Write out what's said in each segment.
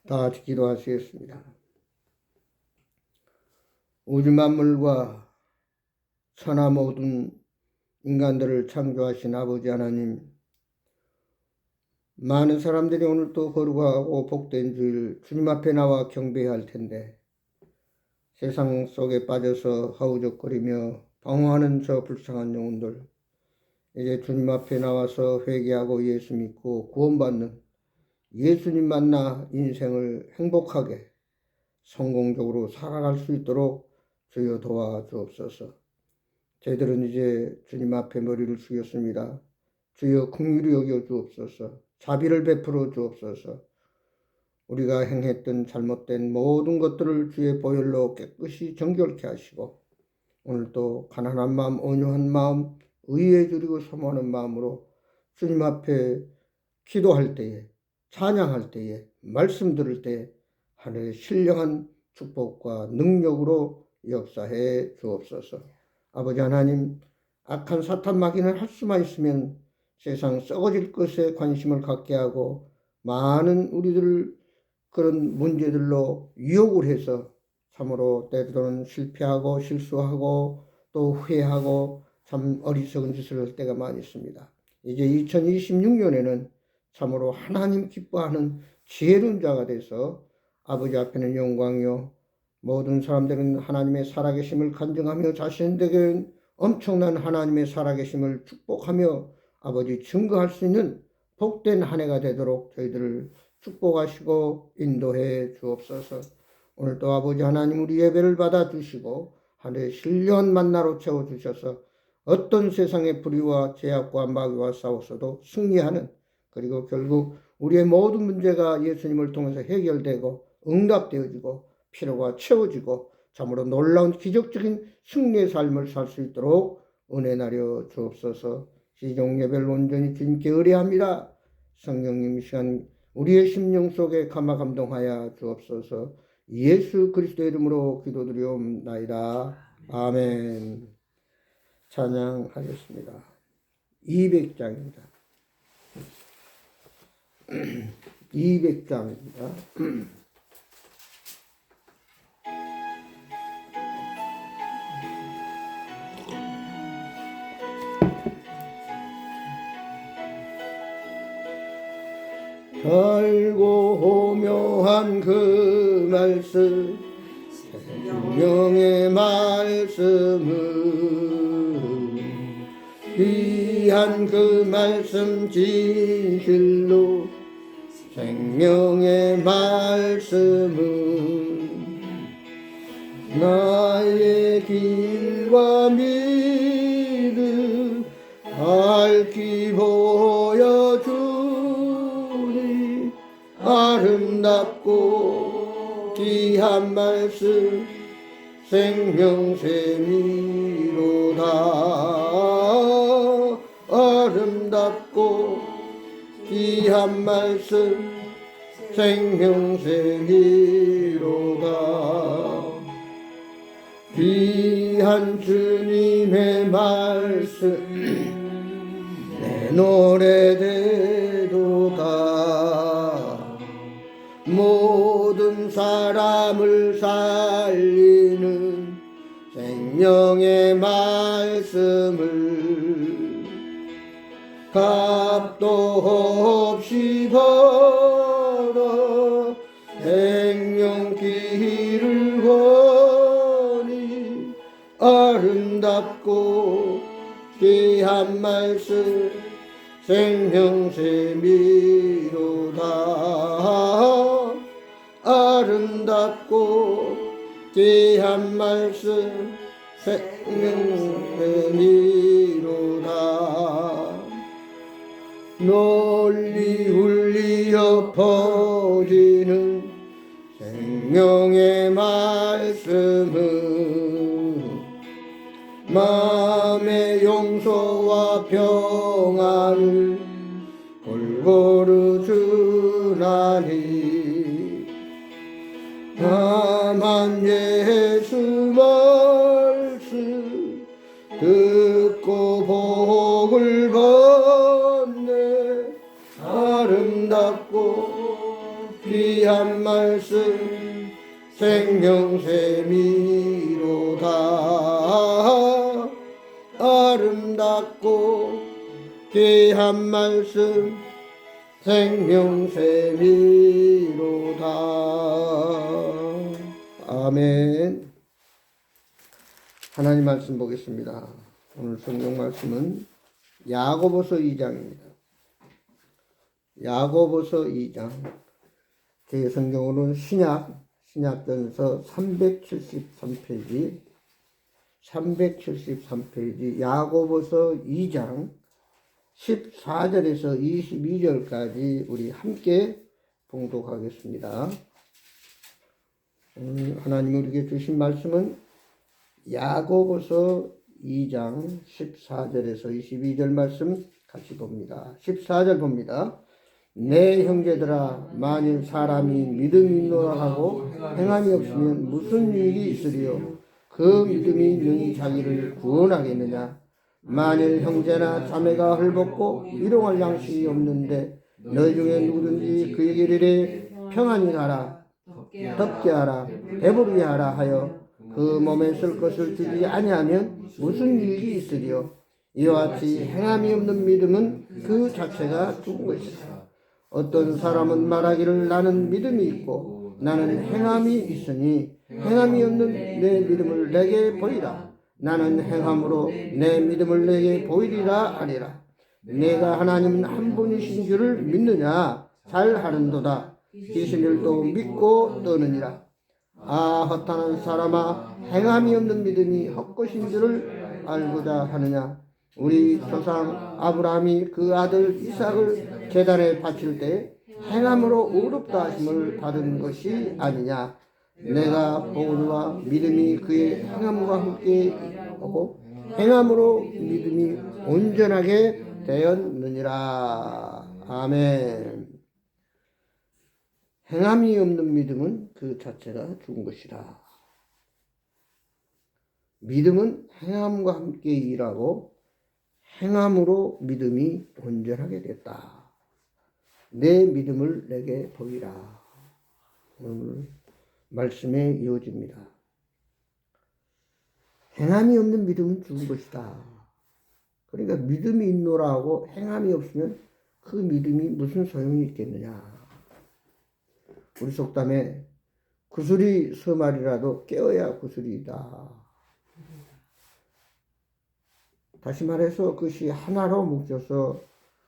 다 같이 기도하시겠습니다. 우주 만물과 천하 모든 인간들을 창조하신 아버지 하나님, 많은 사람들이 오늘 또 거룩하고 복된 주일 주님 앞에 나와 경배할 텐데 세상 속에 빠져서 허우적거리며 방황하는 저 불쌍한 영혼들, 이제 주님 앞에 나와서 회개하고 예수 믿고 구원받는 예수님 만나 인생을 행복하게 성공적으로 살아갈 수 있도록 주여 도와주옵소서. 저희들은 이제 주님 앞에 머리를 숙였습니다. 주여 긍휼히 여겨 주옵소서. 자비를 베풀어 주옵소서. 우리가 행했던 잘못된 모든 것들을 주의 보혈로 깨끗이 정결케 하시고 오늘도 가난한 마음, 온유한 마음, 의에 주리고 사모하는 마음으로 주님 앞에 기도할 때에, 찬양할 때에, 말씀 들을 때에 하늘의 신령한 축복과 능력으로 역사해 주옵소서. 아버지 하나님, 악한 사탄 마귀는 할 수만 있으면 세상 썩어질 것에 관심을 갖게 하고 많은 우리들을 그런 문제들로 유혹을 해서 참으로 때로는 실패하고 실수하고 또 후회하고 참 어리석은 짓을 할 때가 많이 있습니다. 이제 2026년에는 참으로 하나님 기뻐하는 지혜로운 자가 돼서 아버지 앞에는 영광이요 모든 사람들은 하나님의 살아계심을 간증하며 자신에게 엄청난 하나님의 살아계심을 축복하며 아버지 증거할 수 있는 복된 한 해가 되도록 저희들을 축복하시고 인도해 주옵소서. 오늘도 아버지 하나님 우리 예배를 받아주시고 하늘의 신령한 만나로 채워주셔서 어떤 세상의 불의와 제약과 마귀와 싸워서도 승리하는, 그리고 결국 우리의 모든 문제가 예수님을 통해서 해결되고 응답되어지고 필요가 채워지고 참으로 놀라운 기적적인 승리의 삶을 살 수 있도록 은혜 나려 주옵소서. 시종 예배를 온전히 주님께 의뢰합니다. 성령님 이 시간 우리의 심령 속에 감화 감동하여 주옵소서. 예수 그리스도의 이름으로 기도드리옵나이다. 아멘. 찬양하겠습니다. 200장입니다. 200장입니다. 달고 묘한 그 말씀, 생명의 말씀은 귀한 그 말씀 진실로 생명의 말씀은 나의 길과 믿음 밝히 보여주니 아름답고 귀한 말씀 생명샘이로다. 아름답고 귀한 말씀 생명샘이로다. 귀한 주님의 말씀 내 노래 되도다. 모든 사람을 살리는 생명의 말씀을 값도 없이 벌어 생명 길을 거니 아름답고 귀한 말씀 생명샘이로다. 아름답고 귀한 말씀 생명샘이로다. 널리 울리어 퍼지는 생명의 말씀은 마음의 용서와 평안을 골고루 주나니 다만 예수 말씀 듣고 복을 받네. 아름답고 귀한 말씀 생명샘이로다. 아름답고 귀한 말씀 생명샘이로다. 아멘. 하나님 말씀 보겠습니다. 오늘 성경 말씀은 야고보서 2장입니다. 야고보서 2장. 제 성경으로는 신약전서 373페이지, 373페이지 야고보서 2장 14절에서 22절까지 우리 함께 봉독하겠습니다. 오늘 하나님 우리에게 주신 말씀은 야고보서 2장 14절에서 22절 말씀 같이 봅니다. 14절 봅니다. 내 형제들아, 만일 사람이 믿음이 있노라 하고 행함이 없으면 무슨 유익이 있으리요? 그 믿음이 능히 자기를 구원하겠느냐? 만일 형제나 자매가 헐벗고 일용할 양식이 없는데 너희 중에 누구든지 그에게 이르되 평안히 가라, 덥게 하라, 배부르게 하라 하여 그 몸에 쓸 것을 주지 아니하면 무슨 유익이 있으리요? 이와 같이 행함이 없는 믿음은 그 자체가 죽은 것이다. 어떤 사람은 말하기를 나는 믿음이 있고 나는 행함이 있으니 행함이 없는 내 믿음을 내게 보이라. 나는 행함으로 내 믿음을 내게 보이리라 하리라. 내가 하나님은 한 분이신 줄을 믿느냐? 잘하는도다. 귀신 일도 믿고 떠느니라. 아, 허탄한 사람아, 행함이 없는 믿음이 헛것인 줄을 알고자 하느냐? 우리 조상 아브라함이 그 아들 이삭을 제단에 바칠 때 행함으로 의롭다 하심을 받은 것이 아니냐? 내가 보고와 믿음이 그의 행함과 함께 하고 행함으로 믿음이 온전하게 되었느니라. 아멘. 행함이 없는 믿음은 그 자체가 죽은 것이라. 믿음은 행함과 함께 일하고 행함으로 믿음이 온전하게 됐다. 내 믿음을 내게 보이라. 오늘 말씀에 이어집니다. 행함이 없는 믿음은 죽은 것이다. 그러니까 믿음이 있노라 하고 행함이 없으면 그 믿음이 무슨 소용이 있겠느냐. 우리 속담에 구슬이 서말이라도 깨어야 구슬이다. 다시 말해서 그것이 하나로 뭉쳐서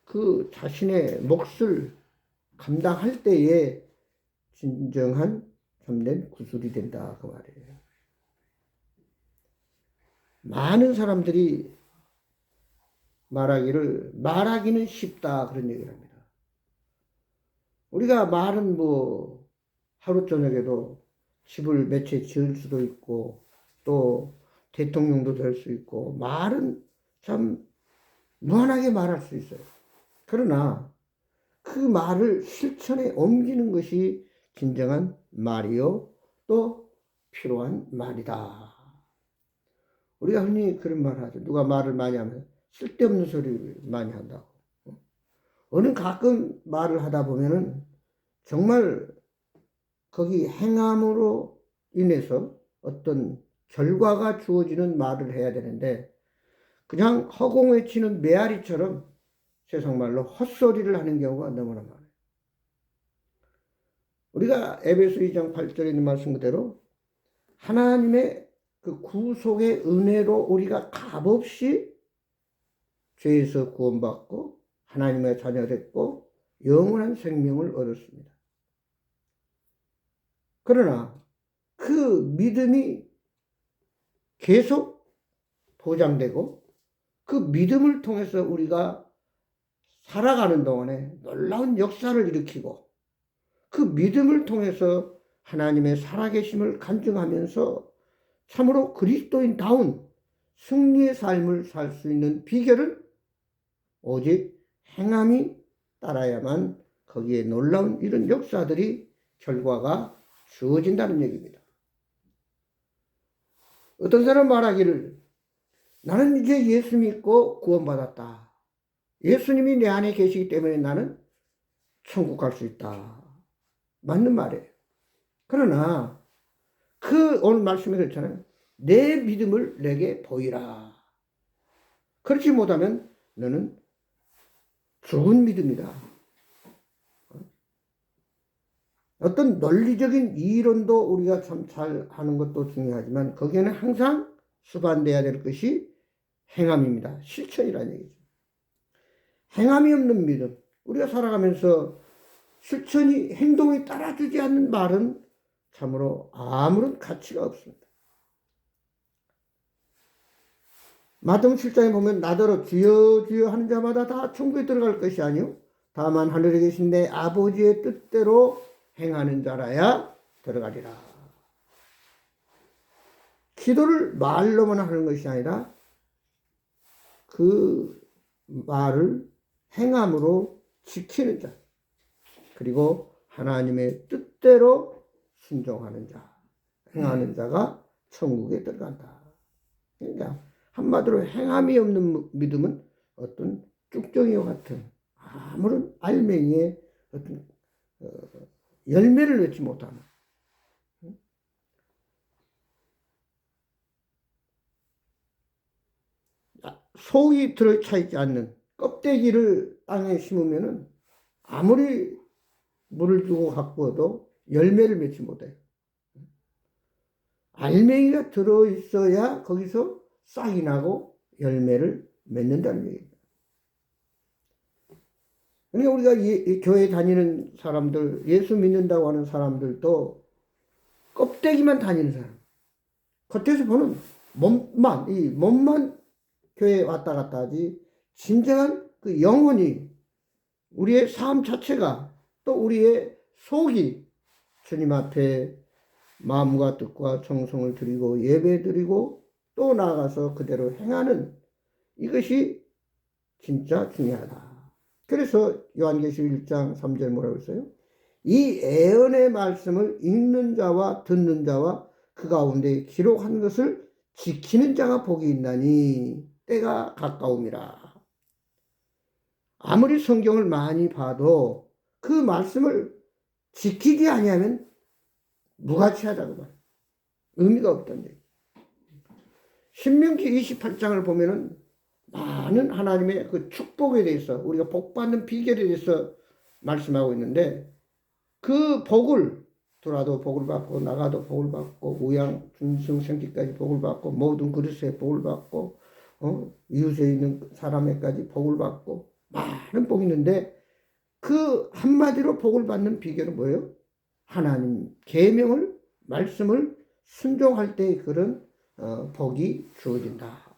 그 자신의 몫을 감당할 때에 진정한 참된 구슬이 된다 그 말이에요. 많은 사람들이 말하기는 쉽다 그런 얘기를 합니다. 우리가 말은 뭐 하루 저녁에도 집을 몇 채 지을 수도 있고 또 대통령도 될 수 있고 말은 참 무한하게 말할 수 있어요. 그러나 그 말을 실천에 옮기는 것이 진정한 말이요 또 필요한 말이다. 우리가 흔히 그런 말을 하죠. 누가 말을 많이 하면 쓸데없는 소리를 많이 한다고. 어느 가끔 말을 하다 보면은 정말 거기 행함으로 인해서 어떤 결과가 주어지는 말을 해야 되는데 그냥 허공에치는 메아리처럼 세상 말로 헛소리를 하는 경우가 너무나 많아요. 우리가 에베소 2장 8절에 있는 말씀 그대로 하나님의 그 구속의 은혜로 우리가 값없이 죄에서 구원받고 하나님의 자녀 됐고 영원한 생명을 얻었습니다. 그러나 그 믿음이 계속 보장되고 그 믿음을 통해서 우리가 살아가는 동안에 놀라운 역사를 일으키고 그 믿음을 통해서 하나님의 살아계심을 간증하면서 참으로 그리스도인다운 승리의 삶을 살 수 있는 비결은 오직 행함이 따라야만 거기에 놀라운 이런 역사들이 결과가 주어진다는 얘기입니다. 어떤 사람 말하기를 나는 이제 예수 믿고 구원받았다. 예수님이 내 안에 계시기 때문에 나는 천국 갈 수 있다. 맞는 말이에요. 그러나 그 오늘 말씀에 그렇잖아요. 내 믿음을 내게 보이라. 그렇지 못하면 너는 죽은 믿음이다. 어떤 논리적인 이론도 우리가 참 잘 하는 것도 중요하지만 거기에는 항상 수반돼야 될 것이 행함입니다. 실천이라는 얘기죠. 행함이 없는 믿음. 우리가 살아가면서 실천이 행동이 따라주지 않는 말은 참으로 아무런 가치가 없습니다. 마태복음 7장에 보면 나더러 주여 주여 하는 자마다 다 천국에 들어갈 것이 아니요 다만 하늘에 계신 내 아버지의 뜻대로 행하는 자라야 들어가리라. 기도를 말로만 하는 것이 아니라 그 말을 행함으로 지키는 자, 그리고 하나님의 뜻대로 순종하는 자, 행하는 자가 천국에 들어간다. 그러니까 한마디로 행함이 없는 믿음은 어떤 쭉정이와 같은 아무런 알맹이의 어떤 열매를 맺지 못하는, 속이 들어차 있지 않는 껍데기를 땅에 심으면은 아무리 물을 주고 가꾸어도 열매를 맺지 못해요. 알맹이가 들어있어야 거기서 싹이 나고 열매를 맺는다는 얘기입니다. 그러니까 우리가 교회 다니는 사람들, 예수 믿는다고 하는 사람들도 껍데기만 다니는 사람, 겉에서 보는 몸만 교회에 왔다 갔다 하지 진정한 그 영혼이, 우리의 삶 자체가, 또 우리의 속이 주님 앞에 마음과 뜻과 정성을 드리고 예배 드리고 또 나아가서 그대로 행하는 이것이 진짜 중요하다. 그래서 요한계시록 1장 3절 뭐라고 했어요? 이 애언의 말씀을 읽는 자와 듣는 자와 그 가운데 기록한 것을 지키는 자가 복이 있나니 때가 가까움이라. 아무리 성경을 많이 봐도 그 말씀을 지키지 아니하면 무가치하다고 봐요. 의미가 없다는 얘기. 신명기 28장을 보면은 많은 하나님의 그 축복에 대해서, 우리가 복 받는 비결에 대해서 말씀하고 있는데, 그 복을 들어도 복을 받고 나가도 복을 받고 우양 중승 생기까지 복을 받고 모든 그릇에 복을 받고 이웃에 있는 사람에까지 복을 받고 많은 복이 있는데, 그 한마디로 복을 받는 비결은 뭐예요? 하나님 계명을, 말씀을 순종할 때의 그런 복이 주어진다.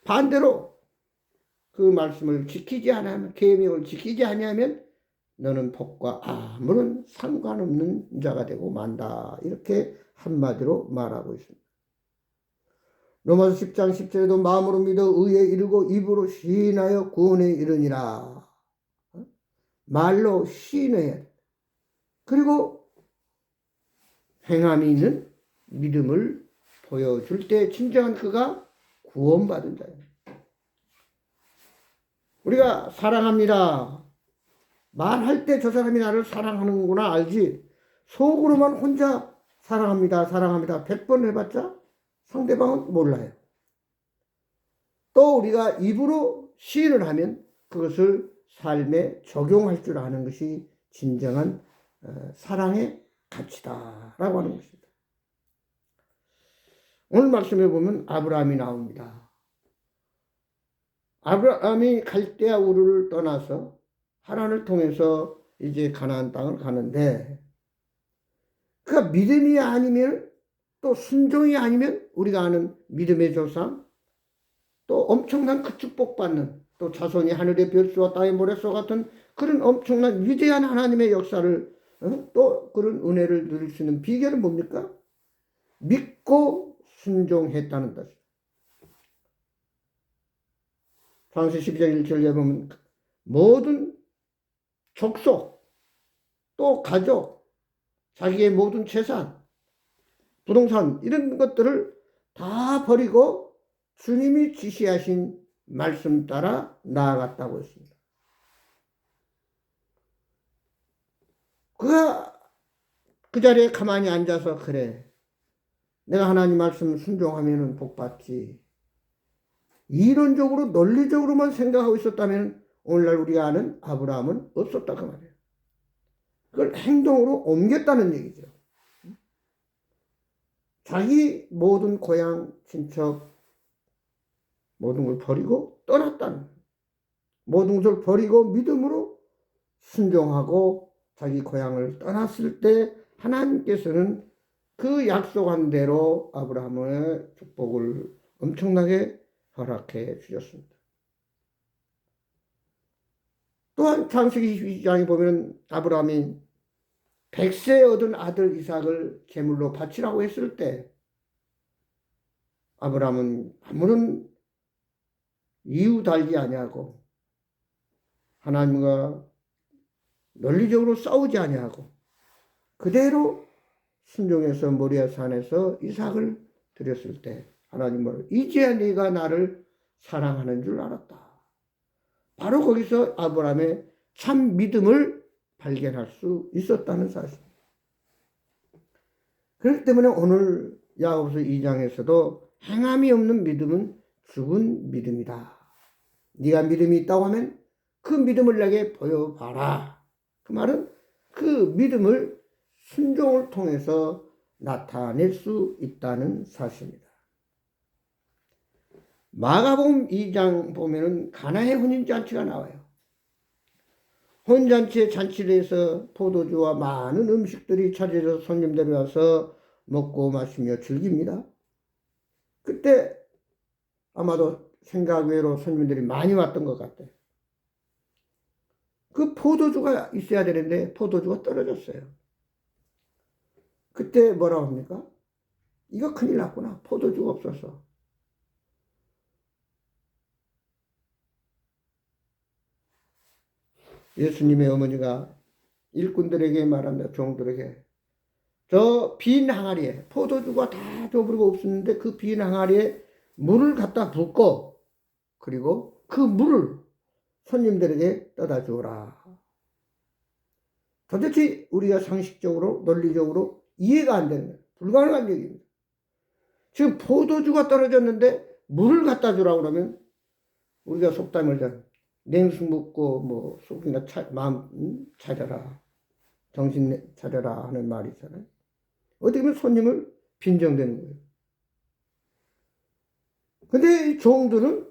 반대로 그 말씀을 지키지 않으면, 계명을 지키지 아니하면 너는 복과 아무런 상관없는 자가 되고 만다. 이렇게 한마디로 말하고 있습니다. 로마서 10장 10절에도 마음으로 믿어 의에 이르고 입으로 시인하여 구원에 이르니라. 말로 시인해야 돼. 그리고 행함이 있는 믿음을 보여줄 때 진정한 그가 구원받은 자예요. 우리가 사랑합니다. 말할 때 저 사람이 나를 사랑하는구나 알지, 속으로만 혼자 사랑합니다, 사랑합니다 100번 해봤자 상대방은 몰라요. 또 우리가 입으로 시인을 하면 그것을 삶에 적용할 줄 아는 것이 진정한 사랑의 가치다라고 하는 것입니다. 오늘 말씀에 보면 아브라함이 나옵니다. 아브라함이 갈대아 우르를 떠나서 하란을 통해서 이제 가나안 땅을 가는데, 그가 믿음이 아니면, 또 순종이 아니면 우리가 아는 믿음의 조상, 또 엄청난 그 축복받는, 또 자손이 하늘의 별수와 땅의 모래소 같은 그런 엄청난 위대한 하나님의 역사를, 또 그런 은혜를 누릴 수 있는 비결은 뭡니까? 믿고 순종했다는 것입니다. 창세기 12장 1절에 보면 모든 족속, 또 가족, 자기의 모든 재산, 부동산 이런 것들을 다 버리고 주님이 지시하신 말씀 따라 나아갔다고 했습니다. 그가 그 자리에 가만히 앉아서 그래, 내가 하나님 말씀 순종하면 복 받지, 이론적으로 논리적으로만 생각하고 있었다면 오늘날 우리가 아는 아브라함은 없었다 그 말이에요. 그걸 행동으로 옮겼다는 얘기죠. 자기 모든 고향, 친척, 모든 걸 버리고 떠났다는, 모든 것을 버리고 믿음으로 순종하고 자기 고향을 떠났을 때 하나님께서는 그 약속한 대로 아브라함의 축복을 엄청나게 허락해 주셨습니다. 또한 창세기 22장에 보면 아브라함이 100세 얻은 아들 이삭을 제물로 바치라고 했을 때 아브라함은 아무런 이유 달지 아니하고 하나님과 논리적으로 싸우지 아니하고 그대로 순종해서 모리아 산에서 이삭을 드렸을 때 하나님은 이제야 네가 나를 사랑하는 줄 알았다. 바로 거기서 아브라함의 참 믿음을 발견할 수 있었다는 사실. 그렇기 때문에 오늘 야고보서 2장에서도 행함이 없는 믿음은 죽은 믿음이다. 네가 믿음이 있다고 하면 그 믿음을 내게 보여봐라. 그 말은 그 믿음을 순종을 통해서 나타낼 수 있다는 사실입니다. 마가복음 2장 보면은 가나의 혼인잔치가 나와요. 혼인잔치의 잔치를 해서 포도주와 많은 음식들이 차려져 손님들이 와서 먹고 마시며 즐깁니다. 그때 아마도 생각 외로 손님들이 많이 왔던 것 같아요. 그 포도주가 있어야 되는데 포도주가 떨어졌어요. 그때 뭐라고 합니까? 이거 큰일 났구나. 포도주가 없어서. 예수님의 어머니가 일꾼들에게 말합니다. 종들에게. 저 빈 항아리에 포도주가 다 줘버리고 없었는데 그 빈 항아리에 물을 갖다 붓고 그리고 그 물을 손님들에게 떠다 주어라. 도대체 우리가 상식적으로 논리적으로 이해가 안 되는 거예요. 불가능한 얘기입니다. 지금 포도주가 떨어졌는데 물을 갖다 주라고 그러면 우리가 속담 말자 냉수 묻고 뭐 속이나 마음 차려라, 정신 차려라 하는 말이 있잖아요. 어떻게 보면 손님을 빈정대는 거예요. 근데 이 종들은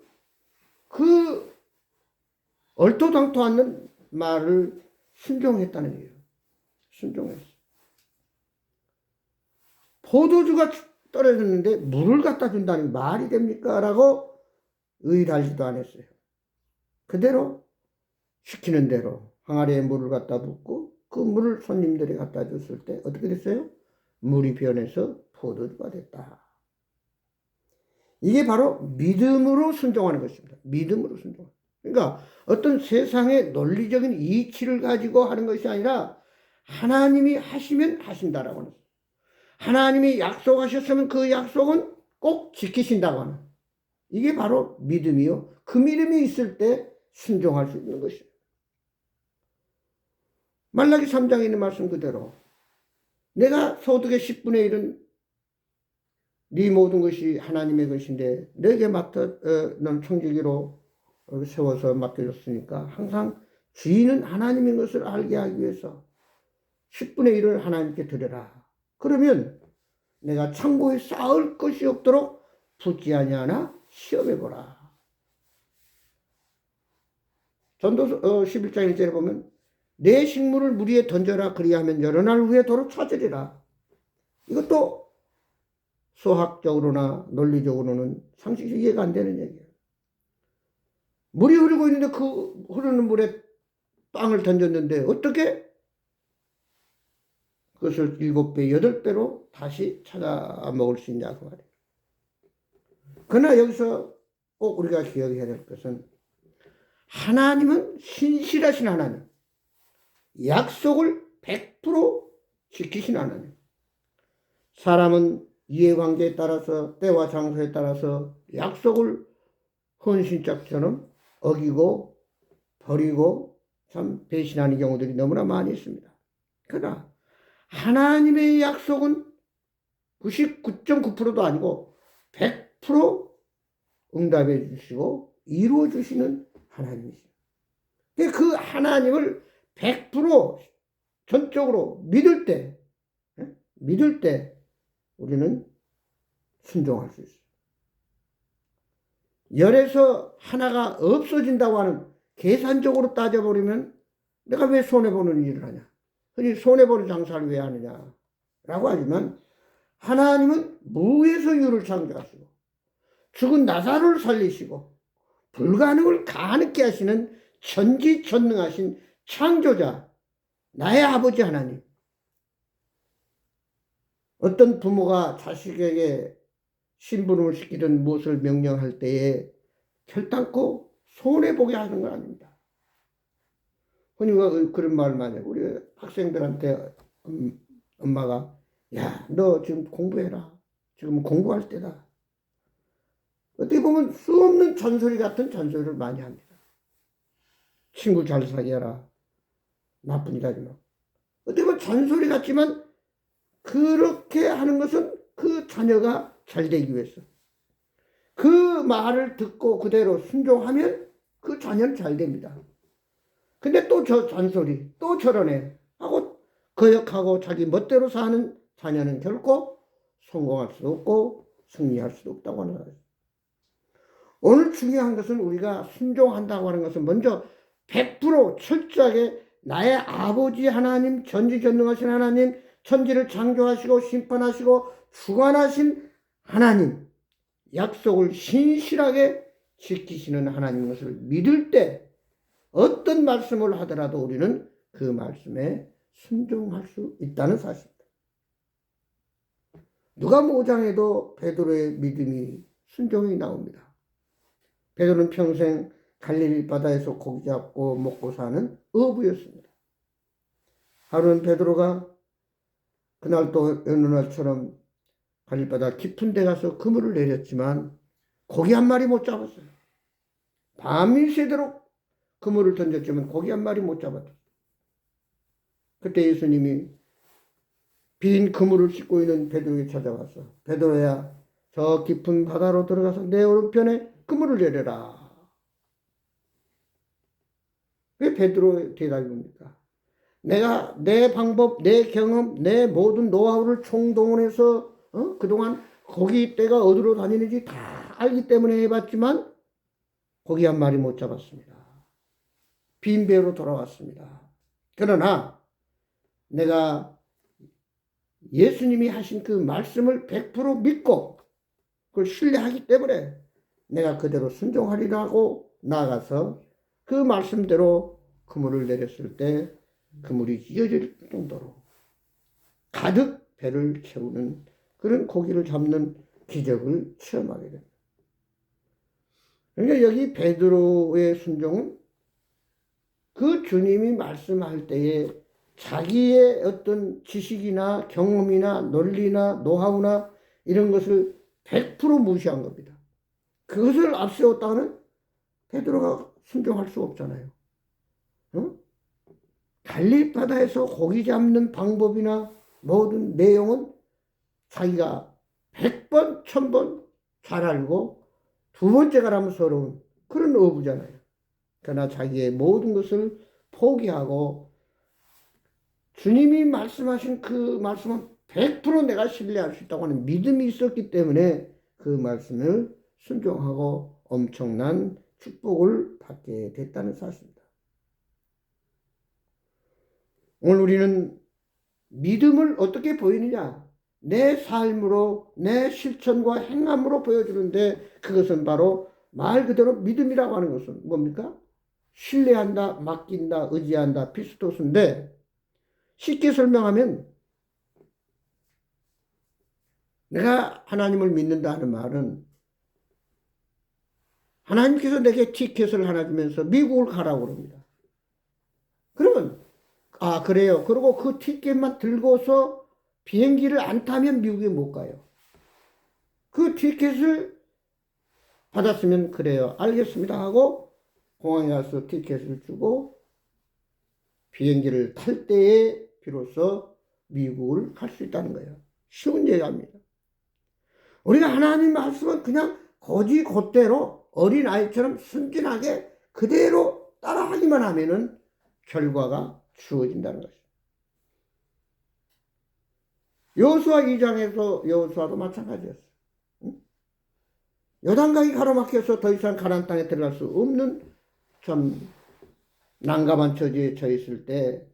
그 얼토당토 않는 말을 순종했다는 얘기예요. 순종했어. 포도주가 떨어졌는데 물을 갖다 준다는 게 말이 됩니까? 라고 의뢰하지도 않았어요. 그대로 시키는 대로 항아리에 물을 갖다 붓고 그 물을 손님들이 갖다 줬을 때 어떻게 됐어요? 물이 변해서 포도주가 됐다. 이게 바로 믿음으로 순종하는 것입니다. 믿음으로 순종. 그러니까 어떤 세상의 논리적인 이치를 가지고 하는 것이 아니라 하나님이 하시면 하신다라고 하는, 하나님이 약속하셨으면 그 약속은 꼭 지키신다고 하는, 이게 바로 믿음이요. 그 믿음이 있을 때 순종할 수 있는 것이에요. 말라기 3장에 있는 말씀 그대로 내가 소득의 10분의 1은 네 모든 것이 하나님의 것인데 너에게 넌 청지기로 세워서 맡겨줬으니까 항상 주인은 하나님인 것을 알게 하기 위해서 10분의 1을 하나님께 드려라. 그러면 내가 창고에 쌓을 것이 없도록 붙지 아니하나 시험해보라. 전도서 11장 1절에 보면 내 식물을 물 위에 던져라. 그리하면 여러 날 후에 도로 찾으리라. 이것도 수학적으로나 논리적으로는 상식적으로 이해가 안 되는 얘기예요. 물이 흐르고 있는데 그 흐르는 물에 빵을 던졌는데 어떻게 그것을 7배, 8배로 다시 찾아 먹을 수 있냐 그 말이에요. 그러나 여기서 꼭 우리가 기억해야 될 것은 하나님은 신실하신 하나님, 약속을 100% 지키신 하나님. 사람은 이해관계에 따라서 때와 장소에 따라서 약속을 헌신짝처럼 어기고 버리고 참 배신하는 경우들이 너무나 많이 있습니다. 그러나 하나님의 약속은 99.9%도 아니고 100% 응답해 주시고 이루어 주시는 하나님이시죠. 그 하나님을 100% 전적으로 믿을 때 우리는 순종할 수 있어요. 열에서 하나가 없어진다고 하는, 계산적으로 따져버리면 내가 왜 손해보는 일을 하냐, 흔히 손해보는 장사를 왜 하느냐 라고 하지만, 하나님은 무에서 유를 창조하시고 죽은 나사로를 살리시고 불가능을 가능케 하시는 전지전능하신 창조자, 나의 아버지 하나님. 어떤 부모가 자식에게 신부름을 시키든 무엇을 명령할 때에 결단코 손해보게 하는 건 아닙니다. 흔히 그런 말 많이 해요. 우리 학생들한테 엄마가, 야, 너 지금 공부해라. 지금 공부할 때다. 어떻게 보면 수 없는 잔소리 같은 잔소리를 많이 합니다. 친구 잘 사귀게 하라. 나쁜 일 하지 마. 어떻게 보면 잔소리 같지만 그렇게 하는 것은 그 자녀가 잘 되기 위해서. 그 말을 듣고 그대로 순종하면 그 자녀는 잘 됩니다. 근데 또 저 잔소리, 또 저러네 하고 거역하고 자기 멋대로 사는 자녀는 결코 성공할 수도 없고 승리할 수도 없다고 하는 거예요. 오늘 중요한 것은 우리가 순종한다고 하는 것은 먼저 100% 철저하게 나의 아버지 하나님, 전지전능하신 하나님, 천지를 창조하시고 심판하시고 주관하신 하나님, 약속을 신실하게 지키시는 하나님 것을 믿을 때 어떤 말씀을 하더라도 우리는 그 말씀에 순종할 수 있다는 사실입니다. 누가복음 5장에도 베드로의 믿음이, 순종이 나옵니다. 베드로는 평생 갈릴리 바다에서 고기 잡고 먹고 사는 어부였습니다. 하루는 베드로가 그날 또 어느 날처럼 갈릴리 바다 깊은 데 가서 그물을 내렸지만 고기 한 마리 못 잡았어요. 밤이 새도록 그물을 던졌지만 고기 한 마리 못 잡았다. 그때 예수님이 빈 그물을 싣고 있는 베드로에게 찾아와서, 베드로야, 저 깊은 바다로 들어가서 내 오른편에 그물을 내려라. 왜 베드로의 대답이 뭡니까? 내가 내 방법, 내 경험, 내 모든 노하우를 총동원해서 그동안 고기 떼가 어디로 다니는지 다 알기 때문에 해봤지만 고기 한 마리 못 잡았습니다. 빈 배로 돌아왔습니다. 그러나 내가 예수님이 하신 그 말씀을 100% 믿고 그걸 신뢰하기 때문에 내가 그대로 순종하리라고 나아가서 그 말씀대로 그물을 내렸을 때 그물이 찢어질 정도로 가득 배를 채우는 그런 고기를 잡는 기적을 체험하게 됩니다. 그러니까 여기 베드로의 순종은 그 주님이 말씀할 때에 자기의 어떤 지식이나 경험이나 논리나 노하우나 이런 것을 100% 무시한 겁니다. 그것을 앞세웠다가는 베드로가 순종할 수 없잖아요. 갈릴리 바다에서 고기 잡는 방법이나 모든 내용은 자기가 100번, 1000번 잘 알고 두 번째 가라면 서러운 그런 어부잖아요. 그러나 자기의 모든 것을 포기하고 주님이 말씀하신 그 말씀은 100% 내가 신뢰할 수 있다고 하는 믿음이 있었기 때문에 그 말씀을 순종하고 엄청난 축복을 받게 됐다는 사실입니다. 오늘 우리는 믿음을 어떻게 보이느냐? 내 삶으로, 내 실천과 행함으로 보여주는데 그것은 바로 말 그대로 믿음이라고 하는 것은 뭡니까? 신뢰한다, 맡긴다, 의지한다, 피스토스인데 쉽게 설명하면 내가 하나님을 믿는다 하는 말은 하나님께서 내게 티켓을 하나 주면서 미국을 가라고 그럽니다. 그러면 아 그래요. 그리고 그 티켓만 들고서 비행기를 안 타면 미국에 못 가요. 그 티켓을 받았으면 그래요. 알겠습니다 하고 공항에 가서 티켓을 주고 비행기를 탈 때에 비로소 미국을 갈 수 있다는 거예요. 쉬운 얘기입니다. 우리가 하나님 말씀은 그냥 거지 곧대로 어린아이처럼 순진하게 그대로 따라하기만 하면은 결과가 주어진다는 것이죠. 여호수아 2장에서 여호수아도 마찬가지였어요. 요단강이 가로막혀서 더 이상 가나안 땅에 들어갈 수 없는 참 난감한 처지에 처해 있을 때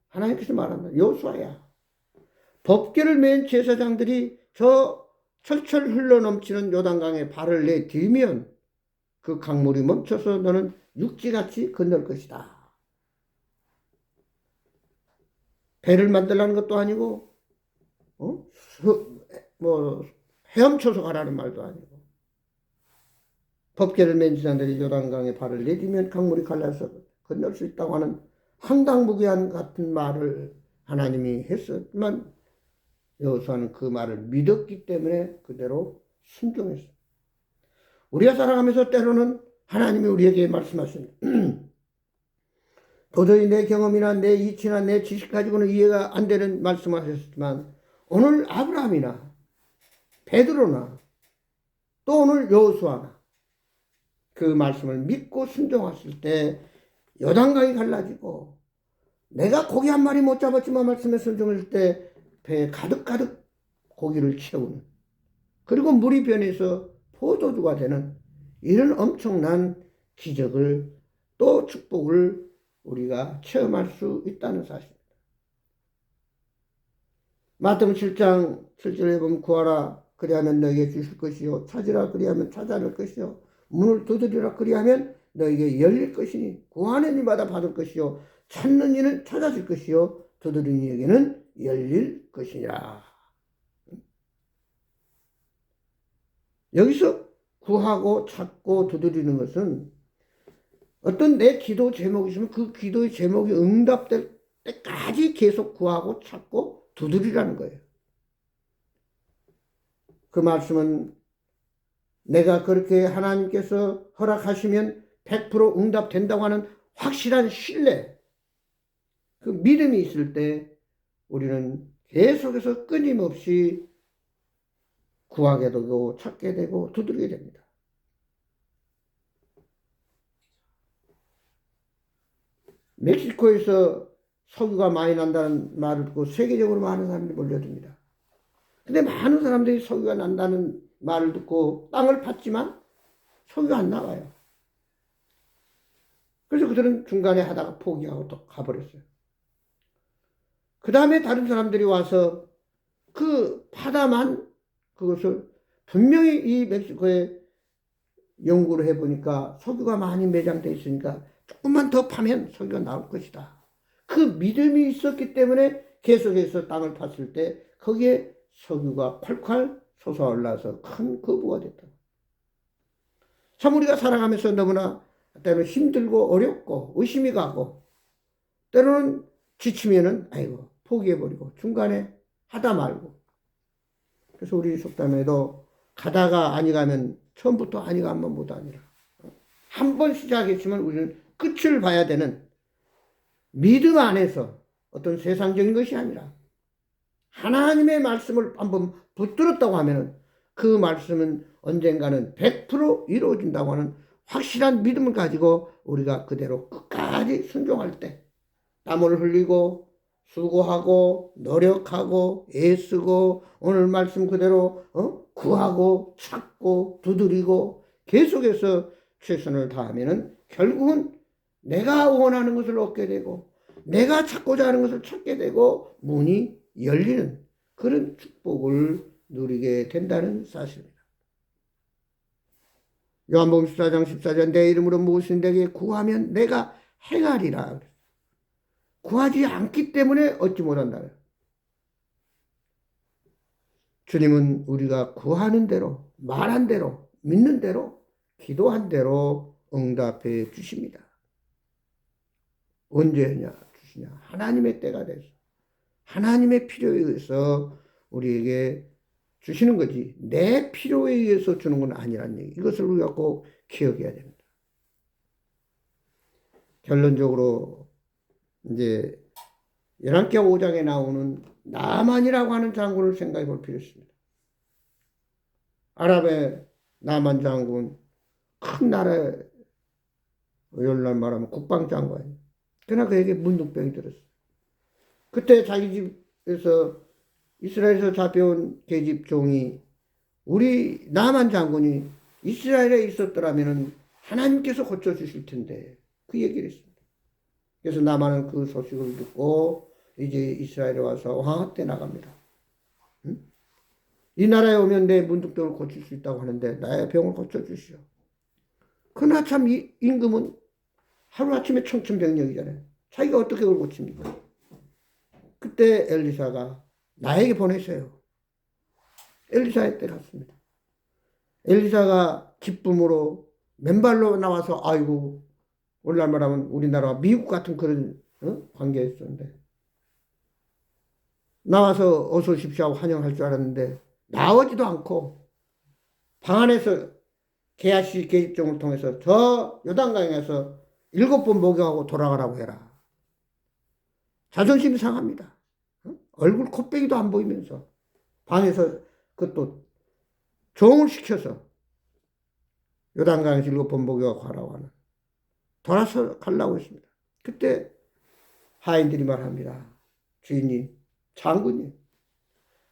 하나님께서 말한다. 여호수아야, 법궤를 맨 제사장들이 저 철철 흘러넘치는 요단강에 발을 내디면 그 강물이 멈춰서 너는 육지같이 건널 것이다. 배를 만들라는 것도 아니고 헤엄쳐서 가라는 말도 아니고, 법궤를 맨 제사장들이 요단강에 발을 내디면 강물이 갈라서 건널 수 있다고 하는 황당무계한 같은 말을 하나님이 했었지만 여호수아는 그 말을 믿었기 때문에 그대로 순종했어요. 우리가 살아가면서 때로는 하나님이 우리에게 말씀하십니다. 도저히 내 경험이나 내 이치나 내 지식 가지고는 이해가 안 되는 말씀을 하셨지만 오늘 아브라함이나 베드로나 또 오늘 여호수아나 그 말씀을 믿고 순종했을 때 요단강이 갈라지고 내가 고기 한 마리 못 잡았지만 말씀에 순종했을 때 배에 가득가득 고기를 채우는, 그리고 물이 변해서 포도주가 되는 이런 엄청난 기적을 또 축복을 우리가 체험할 수 있다는 사실입니다. 마태복음 7장 7절에 보면 구하라 그리하면 너에게 주실 것이요 찾으라 그리하면 찾아낼 것이요 문을 두드리라 그리하면 너에게 열릴 것이니 구하는 이마다 받을 것이요 찾는 이는 찾아질 것이요 두드리는 이에게는 열릴 것이니라. 여기서 구하고 찾고 두드리는 것은 어떤 내 기도 제목이 있으면 그 기도의 제목이 응답될 때까지 계속 구하고 찾고 두드리라는 거예요. 그 말씀은 내가 그렇게 하나님께서 허락하시면 100% 응답된다고 하는 확실한 신뢰, 그 믿음이 있을 때 우리는 계속해서 끊임없이 구하게 되고 찾게 되고 두드리게 됩니다. 멕시코에서 석유가 많이 난다는 말을 듣고 세계적으로 많은 사람들이 몰려듭니다. 근데 많은 사람들이 석유가 난다는 말을 듣고 땅을 팠지만 석유가 안 나와요. 그래서 그들은 중간에 하다가 포기하고 또 가버렸어요. 그 다음에 다른 사람들이 와서 그 파다만 그것을 분명히 이 멕시코에 연구를 해보니까 석유가 많이 매장되어 있으니까 조금만 더 파면 석유가 나올 것이다. 그 믿음이 있었기 때문에 계속해서 땅을 팠을 때 거기에 석유가 콸콸 솟아올라서 큰 거부가 됐다. 참 우리가 살아가면서 너무나 때로는 힘들고 어렵고 의심이 가고 때로는 지치면은 아이고 포기해버리고 중간에 하다 말고, 그래서 우리 속담에도 가다가 아니 가면 처음부터 아니 가면 못 아니라 한 번 시작했지만 우리는 끝을 봐야 되는 믿음 안에서 어떤 세상적인 것이 아니라 하나님의 말씀을 한번 붙들었다고 하면 그 말씀은 언젠가는 100% 이루어진다고 하는 확실한 믿음을 가지고 우리가 그대로 끝까지 순종할 때 땀을 흘리고 수고하고 노력하고 애쓰고 오늘 말씀 그대로 구하고 찾고 두드리고 계속해서 최선을 다하면은 결국은 내가 원하는 것을 얻게 되고 내가 찾고자 하는 것을 찾게 되고 문이 열리는 그런 축복을 누리게 된다는 사실입니다. 요한복음 14장 14절 내 이름으로 무엇을 내게 구하면 내가 행하리라. 구하지 않기 때문에 얻지 못한다. 주님은 우리가 구하는 대로 말한 대로 믿는 대로 기도한 대로 응답해 주십니다. 언제 주시냐? 하나님의 때가 돼서 하나님의 필요에 의해서 우리에게 주시는 거지 내 필요에 의해서 주는 건 아니라는 얘기. 이것을 우리가 꼭 기억해야 됩니다. 결론적으로 이제 열왕기 5장에 나오는 나만이라고 하는 장군을 생각해 볼 필요 있습니다. 아랍의 나만 장군, 큰 나라의 오늘날 말하면 국방장관이에요. 그러나 그에게 문둥병이 들었어요. 그때 자기 집에서 이스라엘에서 잡혀온 계집 종이 우리 나만 장군이 이스라엘에 있었더라면 하나님께서 고쳐주실 텐데 그 얘기를 했습니다. 그래서 나만은 그 소식을 듣고 이제 이스라엘에 와서 왕한테 나갑니다. 응? 이 나라에 오면 내 문둥병을 고칠 수 있다고 하는데 나의 병을 고쳐주시오. 그러나 참 이 임금은 하루아침에 청천벽력이잖아요. 자기가 어떻게 그걸 고칩니까? 그때 엘리사가 나에게 보내세요. 엘리사의 때 갔습니다. 엘리사가 기쁨으로 맨발로 나와서 아이고 오늘날 말하면 우리나라와 미국 같은 그런 관계였었는데 나와서 어서 오십시오 하고 환영할 줄 알았는데 나오지도 않고 방 안에서 게하시 계집종을 통해서 저 요단강에서 7번 목욕하고 돌아가라고 해라. 자존심이 상합니다. 얼굴 콧배기도 안 보이면서 방에서 그것도 종을 시켜서 요단강에서 7번 목욕하고 가라고 하는 돌아서 가려고 했습니다. 그때 하인들이 말합니다. 주인님, 장군님,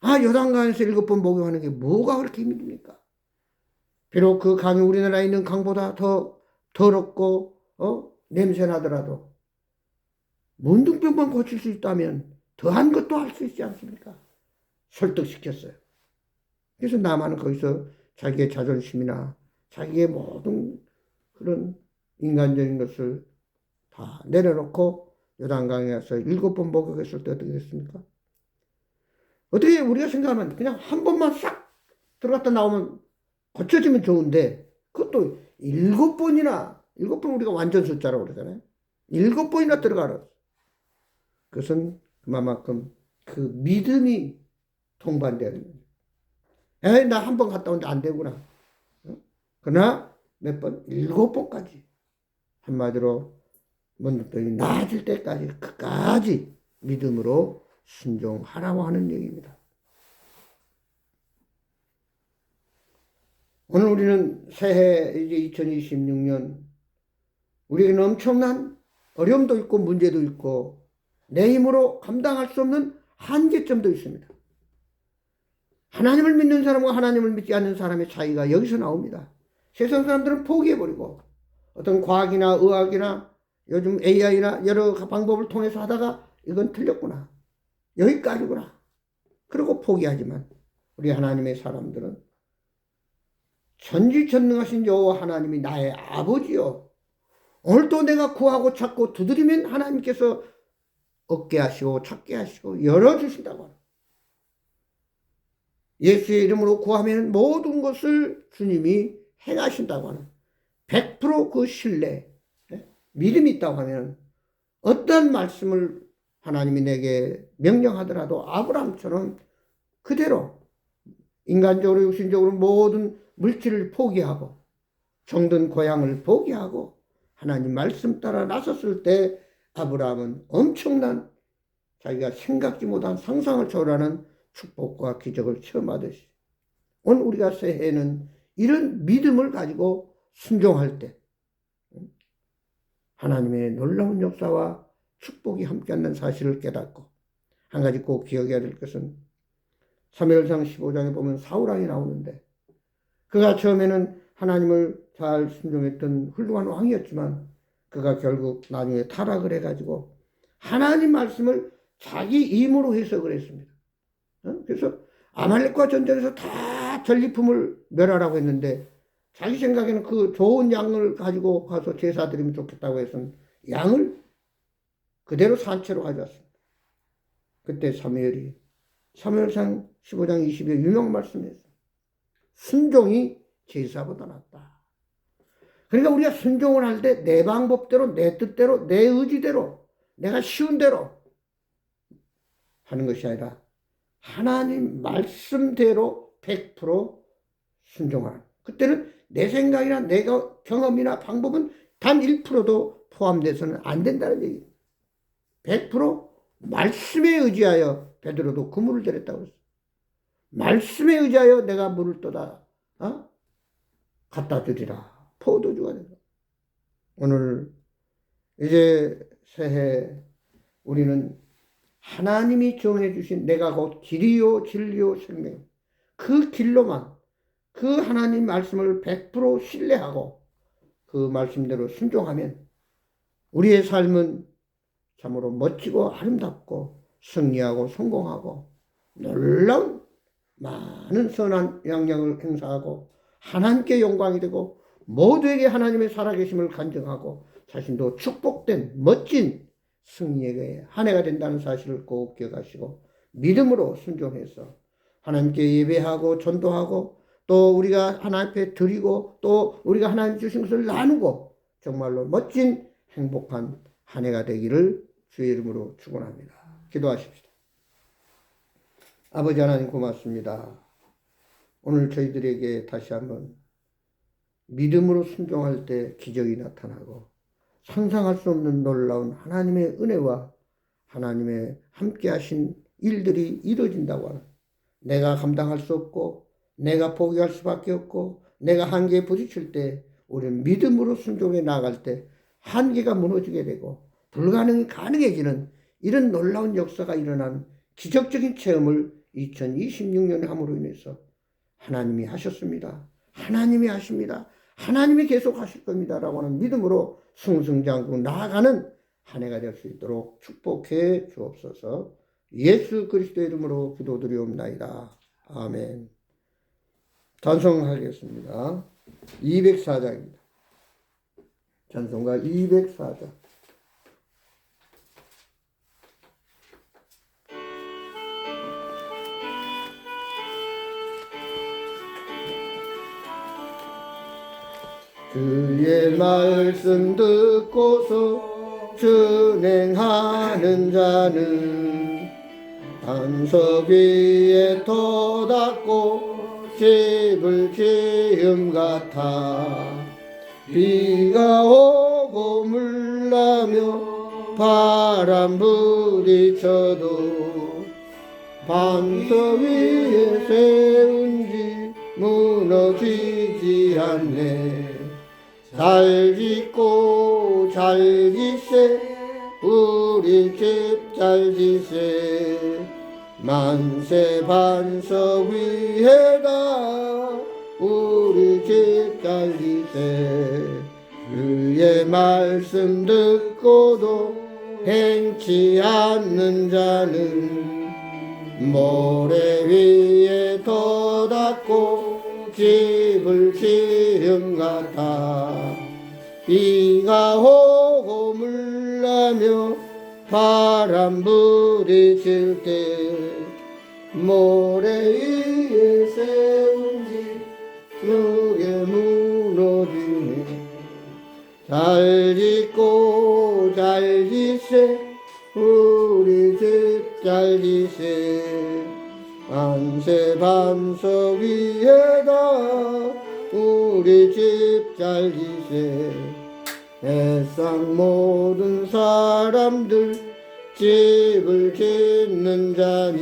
요단강에서 7번 목욕하는 게 뭐가 그렇게 힘듭니까? 비록 그 강이 우리나라에 있는 강보다 더 더럽고 냄새나더라도 문둥병만 고칠 수 있다면 더한 것도 할 수 있지 않습니까? 설득시켰어요. 그래서 나만은 거기서 자기의 자존심이나 자기의 모든 그런 인간적인 것을 다 내려놓고 요단강에 가서 7번 목욕했을 때 어떻게 됐습니까? 어떻게 우리가 생각하면 그냥 한 번만 싹 들어갔다 나오면 고쳐지면 좋은데 그것도 7번이나 7번 우리가 완전 숫자라고 그러잖아요. 7번이나 들어가라. 그것은 그만큼 그 믿음이 통반돼야 됩니다. 나 한 번 갔다 온데 안 되구나. 그러나 몇 번? 7번까지. 한마디로 문둥병이 나아질 때까지 끝까지 믿음으로 순종하라고 하는 얘기입니다. 오늘 우리는 새해 이제 2026년 우리에게는 엄청난 어려움도 있고 문제도 있고 내 힘으로 감당할 수 없는 한계점도 있습니다. 하나님을 믿는 사람과 하나님을 믿지 않는 사람의 차이가 여기서 나옵니다. 세상 사람들은 포기해버리고 어떤 과학이나 의학이나 요즘 AI나 여러 방법을 통해서 하다가 이건 틀렸구나. 여기까지구나. 그러고 포기하지만 우리 하나님의 사람들은 전지전능하신 여호와 하나님이 나의 아버지요. 오늘도 내가 구하고 찾고 두드리면 하나님께서 얻게 하시고 찾게 하시고 열어주신다고 합니다. 예수의 이름으로 구하면 모든 것을 주님이 행하신다고 하는 100%그 신뢰, 믿음이 있다고 하면 어떤 말씀을 하나님이 내게 명령하더라도 아브라함처럼 그대로 인간적으로 육신적으로 모든 물질을 포기하고 정든 고향을 포기하고 하나님 말씀 따라 나섰을 때 아브라함은 엄청난 자기가 생각지 못한 상상을 초월하는 축복과 기적을 체험하듯이 오늘 우리가 새해에는 이런 믿음을 가지고 순종할 때 하나님의 놀라운 역사와 축복이 함께하는 사실을 깨닫고 한 가지 꼭 기억해야 될 것은 사무엘상 15장에 보면 사울왕이 나오는데 그가 처음에는 하나님을 잘 순종했던 훌륭한 왕이었지만 그가 결국 나중에 타락을 해가지고 하나님 말씀을 자기 힘으로 해석을 했습니다. 그래서 아말렉과 전쟁에서 다 전리품을 멸하라고 했는데 자기 생각에는 그 좋은 양을 가지고 가서 제사 드리면 좋겠다고 해서 양을 그대로 산채로 가져왔습니다. 그때 사무엘상 15장 20에 유명한 말씀이었어요. 순종이 제사보다 낫다. 그러니까 우리가 순종을 할 때 내 방법대로 내 뜻대로 내 의지대로 내가 쉬운 대로 하는 것이 아니라 하나님 말씀대로 100% 순종하는. 그때는 내 생각이나 내 경험이나 방법은 단 1%도 포함돼서는 안 된다는 얘기예요. 100% 말씀에 의지하여 베드로도 그물을 들였다고 했어. 말씀에 의지하여 내가 물을 떠다 갖다 주리라. 포도주가 되라. 오늘 이제 새해 우리는 하나님이 정해주신 내가 곧 길이요 진리요 생명, 그 길로만, 그 하나님 말씀을 100% 신뢰하고 그 말씀대로 순종하면 우리의 삶은 참으로 멋지고 아름답고 승리하고 성공하고 놀라운 많은 선한 영향을 행사하고 하나님께 영광이 되고 모두에게 하나님의 살아계심을 간증하고 자신도 축복된 멋진 승리의 한 해가 된다는 사실을 꼭 기억하시고 믿음으로 순종해서 하나님께 예배하고 전도하고 또 우리가 하나님 앞에 드리고 또 우리가 하나님 주신 것을 나누고 정말로 멋진 행복한 한 해가 되기를 주의 이름으로 축원합니다. 기도하십시다. 아버지 하나님 고맙습니다. 오늘 저희들에게 다시 한번 믿음으로 순종할 때 기적이 나타나고 상상할 수 없는 놀라운 하나님의 은혜와 하나님의 함께 하신 일들이 이루어진다고 하는, 내가 감당할 수 없고 내가 포기할 수밖에 없고 내가 한계에 부딪힐 때 우리는 믿음으로 순종해 나아갈 때 한계가 무너지게 되고 불가능이 가능해지는 이런 놀라운 역사가 일어난 기적적인 체험을 2026년에 함으로 인해서 하나님이 하셨습니다. 하나님이 하십니다. 하나님이 계속 하실 겁니다. 라고 하는 믿음으로 승승장구 나아가는 한 해가 될 수 있도록 축복해 주옵소서. 예수 그리스도의 이름으로 기도드리옵나이다. 아멘. 찬송하겠습니다. 204장입니다. 찬송가 204장. 주의 말씀 듣고서 준행하는 자는 반석 위에 터닫고 집을 지음 같아. 비가 오고 물나며 바람 부딪혀도 반석 위에 세운 집 무너지지 않네. 잘 짓고 잘 짓세 우리 집 잘 짓세. 만세 반석 위에다 우리 집 잘 짓세. 그의 말씀 듣고도 행치 않는 자는 모래 위에 터닫고 집을 지음 같아. 비가 오고 물나며 바람 부딪힐 때 모래 위에 세운 집 크게 무너지네. 잘 짓고 잘 짓세 우리 집 잘 짓세. 만세 반석 위에다 우리 집 잘 짓세. 세상 모든 사람들 집을 짓는 자니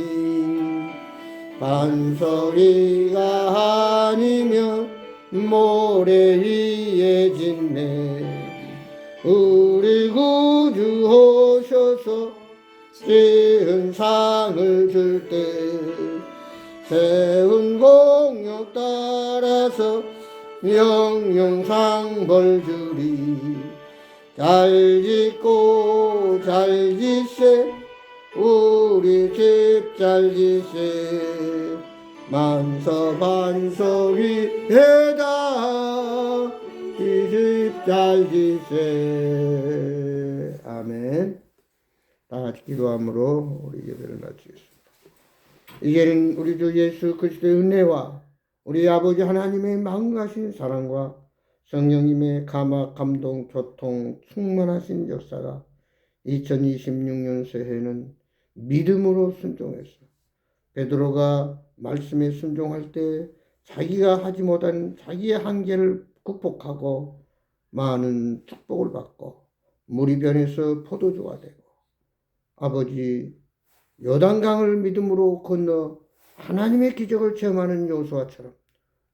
반석 위가 아니면 모래 위에 짓네. 우리 구주 오셔서 지은 상을 줄 때 세운 공역 따라서 영영상 벌 주리. 잘 짓고 잘 짓세 우리 집 잘 짓세. 만서 반석 위에다 이 집 잘 짓세. 아멘. 다 같이 기도함으로 우리 예배를 마치겠습니다. 이제는 우리 주 예수 그리스도의 은혜와 우리 아버지 하나님의 마음가신 사랑과 성령님의 감화, 감동, 교통, 충만하신 역사가 2026년 새해는 믿음으로 순종해서 베드로가 말씀에 순종할 때 자기가 하지 못한 자기의 한계를 극복하고 많은 축복을 받고 물이 변해서 포도주가 되고 아버지 요단강을 믿음으로 건너 하나님의 기적을 체험하는 여호수아처럼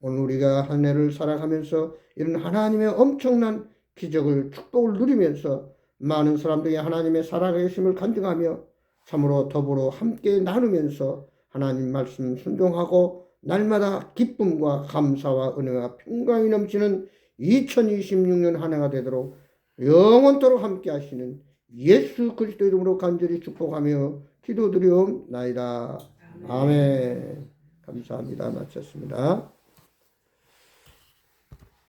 오늘 우리가 한 해를 살아가면서 이런 하나님의 엄청난 기적을 축복을 누리면서 많은 사람들이 하나님의 살아계심을 간증하며 참으로 더불어 함께 나누면서 하나님 말씀 순종하고 날마다 기쁨과 감사와 은혜와 평강이 넘치는 2026년 한 해가 되도록 영원토록 함께 하시는 예수 그리스도 이름으로 간절히 축복하며 기도드리옵나이다. 아멘. 감사합니다. 마쳤습니다.